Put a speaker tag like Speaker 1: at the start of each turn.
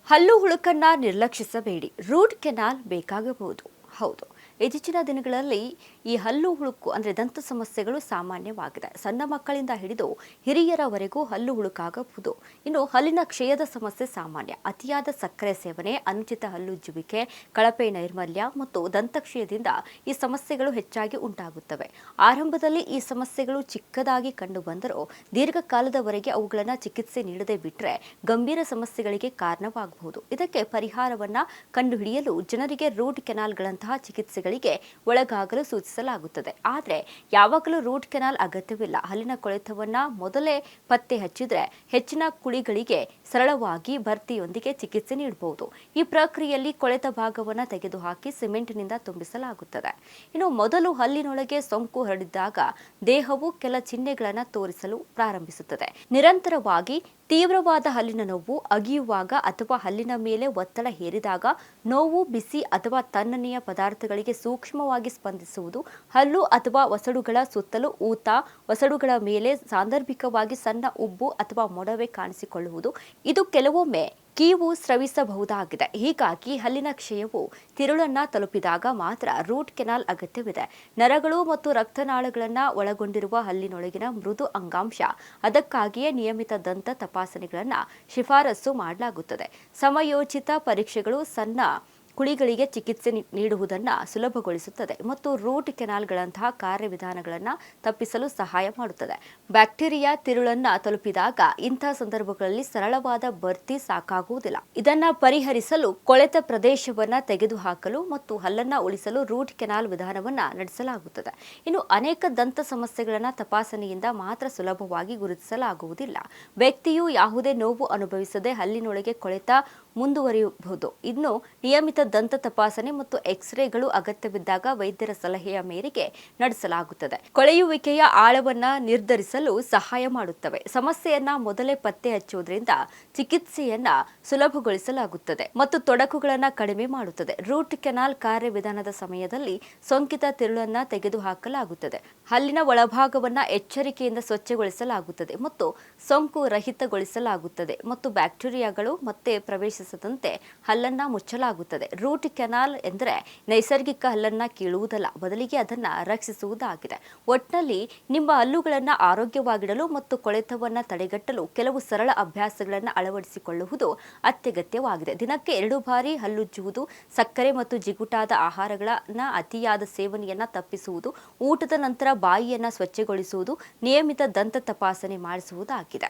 Speaker 1: ಹಲ್ಲು ಹುಳುಕನ್ನ ನಿರ್ಲಕ್ಷಿಸಬೇಡಿ. Root canal ಬೇಕಾಗಬಹುದು. ಹೌದು, ಇತ್ತೀಚಿನ ದಿನಗಳಲ್ಲಿ ಈ ಹಲ್ಲು ಹುಳುಕು ಅಂದರೆ ದಂತ ಸಮಸ್ಯೆಗಳು ಸಾಮಾನ್ಯವಾಗಿದೆ. ಸಣ್ಣ ಮಕ್ಕಳಿಂದ ಹಿಡಿದು ಹಿರಿಯರವರೆಗೂ ಹಲ್ಲು ಹುಳುಕಾಗಬಹುದು. ಇನ್ನು ಹಲ್ಲಿನ ಕ್ಷಯದ ಸಮಸ್ಯೆ ಸಾಮಾನ್ಯ. ಅತಿಯಾದ ಸಕ್ಕರೆ ಸೇವನೆ, ಅನುಚಿತ ಹಲ್ಲುಜ್ಜುವಿಕೆ, ಕಳಪೆ ನೈರ್ಮಲ್ಯ ಮತ್ತು ದಂತಕ್ಷಯದಿಂದ ಈ ಸಮಸ್ಯೆಗಳು ಹೆಚ್ಚಾಗಿ ಉಂಟಾಗುತ್ತವೆ. ಆರಂಭದಲ್ಲಿ ಈ ಸಮಸ್ಯೆಗಳು ಚಿಕ್ಕದಾಗಿ ಕಂಡುಬಂದರೂ ದೀರ್ಘಕಾಲದವರೆಗೆ ಅವುಗಳನ್ನು ಚಿಕಿತ್ಸೆ ನೀಡದೆ ಬಿಟ್ಟರೆ ಗಂಭೀರ ಸಮಸ್ಯೆಗಳಿಗೆ ಕಾರಣವಾಗಬಹುದು. ಇದಕ್ಕೆ ಪರಿಹಾರವನ್ನ ಕಂಡುಹಿಡಿಯಲು ಜನರಿಗೆ ರೂಟ್ ಕೆನಾಲ್ಗಳಂತಹ ಚಿಕಿತ್ಸೆಗಳಿಗೆ ಒಳಗಾಗಲು ಸೂಚಿಸಲಾಗುತ್ತದೆ. ಆದರೆ ಯಾವಾಗಲೂ ರೂಟ್ ಕೆನಾಲ್ ಅಗತ್ಯವಿಲ್ಲ. ಹಲ್ಲಿನ ಕೊಳೆತವನ್ನ ಮೊದಲೇ ಪತ್ತೆ ಹಚ್ಚಿದ್ರೆ ಹೆಚ್ಚಿನ ಕುಳಿಗಳಿಗೆ ಸರಳವಾಗಿ ಭರ್ತಿಯೊಂದಿಗೆ ಚಿಕಿತ್ಸೆ ನೀಡಬಹುದು. ಈ ಪ್ರಕ್ರಿಯೆಯಲ್ಲಿ ಕೊಳೆತ ಭಾಗವನ್ನು ತೆಗೆದುಹಾಕಿ ಸಿಮೆಂಟ್ನಿಂದ ತುಂಬಿಸಲಾಗುತ್ತದೆ. ಇನ್ನು ಮೊದಲು ಹಲ್ಲಿನೊಳಗೆ ಸೋಂಕು ಹರಡಿದಾಗ ದೇಹವು ಕೆಲ ಚಿಹ್ನೆಗಳನ್ನು ತೋರಿಸಲು ಪ್ರಾರಂಭಿಸುತ್ತದೆ. ನಿರಂತರವಾಗಿ ತೀವ್ರವಾದ ಹಲ್ಲಿನ ನೋವು, ಅಗಿಯುವಾಗ ಅಥವಾ ಹಲ್ಲಿನ ಮೇಲೆ ಒತ್ತಡ ಹೇರಿದಾಗ ನೋವು, ಬಿಸಿ ಅಥವಾ ತಣ್ಣನೆಯ ಪದಾರ್ಥಗಳಿಗೆ ಸೂಕ್ಷ್ಮವಾಗಿ ಸ್ಪಂದಿಸುವುದು, ಹಲ್ಲು ಅಥವಾ ವಸಡುಗಳ ಸುತ್ತಲೂ ಊತ, ವಸಡುಗಳ ಮೇಲೆ ಸಾಂದರ್ಭಿಕವಾಗಿ ಸಣ್ಣ ಉಬ್ಬು ಅಥವಾ ಮೊಡವೆ ಕಾಣಿಸಿಕೊಳ್ಳುವುದು, ಇದು ಕೆಲವೊಮ್ಮೆ ಕೀವು ಸ್ರವಿಸಬಹುದಾಗಿದೆ. ಹೀಗಾಗಿ ಹಲ್ಲಿನ ಕ್ಷಯವು ತಿರುಳನ್ನ ತಲುಪಿದಾಗ ಮಾತ್ರ ರೂಟ್ ಕೆನಾಲ್ ಅಗತ್ಯವಿದೆ. ನರಗಳು ಮತ್ತು ರಕ್ತನಾಳಗಳನ್ನು ಒಳಗೊಂಡಿರುವ ಹಲ್ಲಿನೊಳಗಿನ ಮೃದು ಅಂಗಾಂಶ, ಅದಕ್ಕಾಗಿಯೇ ನಿಯಮಿತ ದಂತ ತಪಾಸಣೆಗಳನ್ನು ಶಿಫಾರಸು ಮಾಡಲಾಗುತ್ತದೆ. ಸಮಯೋಚಿತ ಪರೀಕ್ಷೆಗಳು ಸಣ್ಣ ಕುಳಿಗಳಿಗೆ ಚಿಕಿತ್ಸೆ ನೀಡುವುದನ್ನು ಸುಲಭಗೊಳಿಸುತ್ತದೆ ಮತ್ತು ರೂಟ್ ಕೆನಾಲ್ಗಳಂತಹ ಕಾರ್ಯವಿಧಾನಗಳನ್ನು ತಪ್ಪಿಸಲು ಸಹಾಯ ಮಾಡುತ್ತದೆ. ಬ್ಯಾಕ್ಟೀರಿಯಾ ತಿರುಳನ್ನ ತಲುಪಿದಾಗ ಇಂತಹ ಸಂದರ್ಭಗಳಲ್ಲಿ ಸರಳವಾದ ಭರ್ತಿ ಸಾಕಾಗುವುದಿಲ್ಲ. ಇದನ್ನು ಪರಿಹರಿಸಲು ಕೊಳೆತ ಪ್ರದೇಶವನ್ನು ತೆಗೆದುಹಾಕಲು ಮತ್ತು ಹಲ್ಲನ್ನು ಉಳಿಸಲು ರೂಟ್ ಕೆನಾಲ್ ವಿಧಾನವನ್ನು ನಡೆಸಲಾಗುತ್ತದೆ. ಇನ್ನು ಅನೇಕ ದಂತ ಸಮಸ್ಯೆಗಳನ್ನು ತಪಾಸಣೆಯಿಂದ ಮಾತ್ರ ಸುಲಭವಾಗಿ ಗುರುತಿಸಲಾಗುವುದಿಲ್ಲ. ವ್ಯಕ್ತಿಯು ಯಾವುದೇ ನೋವು ಅನುಭವಿಸದೆ ಹಲ್ಲಿನೊಳಗೆ ಕೊಳೆತ ಮುಂದುವರಿಯಬಹುದು. ಇನ್ನು ನಿಯಮಿತ ದಂತ ತಪಾಸಣೆ ಮತ್ತು ಎಕ್ಸ್ರೇಗಳು ಅಗತ್ಯವಿದ್ದಾಗ ವೈದ್ಯರ ಸಲಹೆಯ ಮೇರೆಗೆ ನಡೆಸಲಾಗುತ್ತದೆ. ಕೊಳೆಯುವಿಕೆಯ ಆಳವನ್ನ ನಿರ್ಧರಿಸಲು ಸಹಾಯ ಮಾಡುತ್ತವೆ. ಸಮಸ್ಯೆಯನ್ನ ಮೊದಲೇ ಪತ್ತೆ ಹಚ್ಚುವುದರಿಂದ ಚಿಕಿತ್ಸೆಯನ್ನ ಸುಲಭಗೊಳಿಸಲಾಗುತ್ತದೆ ಮತ್ತು ತೊಡಕುಗಳನ್ನು ಕಡಿಮೆ ಮಾಡುತ್ತದೆ. ರೂಟ್ ಕೆನಾಲ್ ಕಾರ್ಯವಿಧಾನದ ಸಮಯದಲ್ಲಿ ಸೋಂಕಿತ ತಿರುಳನ್ನ ತೆಗೆದುಹಾಕಲಾಗುತ್ತದೆ. ಹಲ್ಲಿನ ಒಳಭಾಗವನ್ನ ಎಚ್ಚರಿಕೆಯಿಂದ ಸ್ವಚ್ಛಗೊಳಿಸಲಾಗುತ್ತದೆ ಮತ್ತು ಸೋಂಕು ರಹಿತಗೊಳಿಸಲಾಗುತ್ತದೆ ಮತ್ತು ಬ್ಯಾಕ್ಟೀರಿಯಾಗಳು ಮತ್ತೆ ಪ್ರವೇಶಿಸದಂತೆ ಹಲ್ಲನ್ನ ಮುಚ್ಚಲಾಗುತ್ತದೆ. ರೂಟ್ ಕೆನಾಲ್ ಎಂದರೆ ನೈಸರ್ಗಿಕ ಹಲ್ಲನ್ನ ಕೀಳುವುದಲ್ಲ, ಬದಲಿಗೆ ಅದನ್ನು ರಕ್ಷಿಸುವುದಾಗಿದೆ. ಒಟ್ಟಿನಲ್ಲಿ ನಿಮ್ಮ ಹಲ್ಲುಗಳನ್ನು ಆರೋಗ್ಯವಾಗಿಡಲು ಮತ್ತು ಕೊಳೆತವನ್ನು ತಡೆಗಟ್ಟಲು ಕೆಲವು ಸರಳ ಅಭ್ಯಾಸಗಳನ್ನು ಅಳವಡಿಸಿಕೊಳ್ಳುವುದು ಅತ್ಯಗತ್ಯವಾಗಿದೆ. ದಿನಕ್ಕೆ 2 ಬಾರಿ ಹಲ್ಲುಜ್ಜುವುದು, ಸಕ್ಕರೆ ಮತ್ತು ಜಿಗುಟಾದ ಆಹಾರಗಳನ್ನ ಅತಿಯಾದ ಸೇವನೆಯನ್ನು ತಪ್ಪಿಸುವುದು, ಊಟದ ನಂತರ ಬಾಯಿಯನ್ನು ಸ್ವಚ್ಛಗೊಳಿಸುವುದು, ನಿಯಮಿತ ದಂತ ತಪಾಸಣೆ ಮಾಡಿಸುವುದಾಗಿದೆ.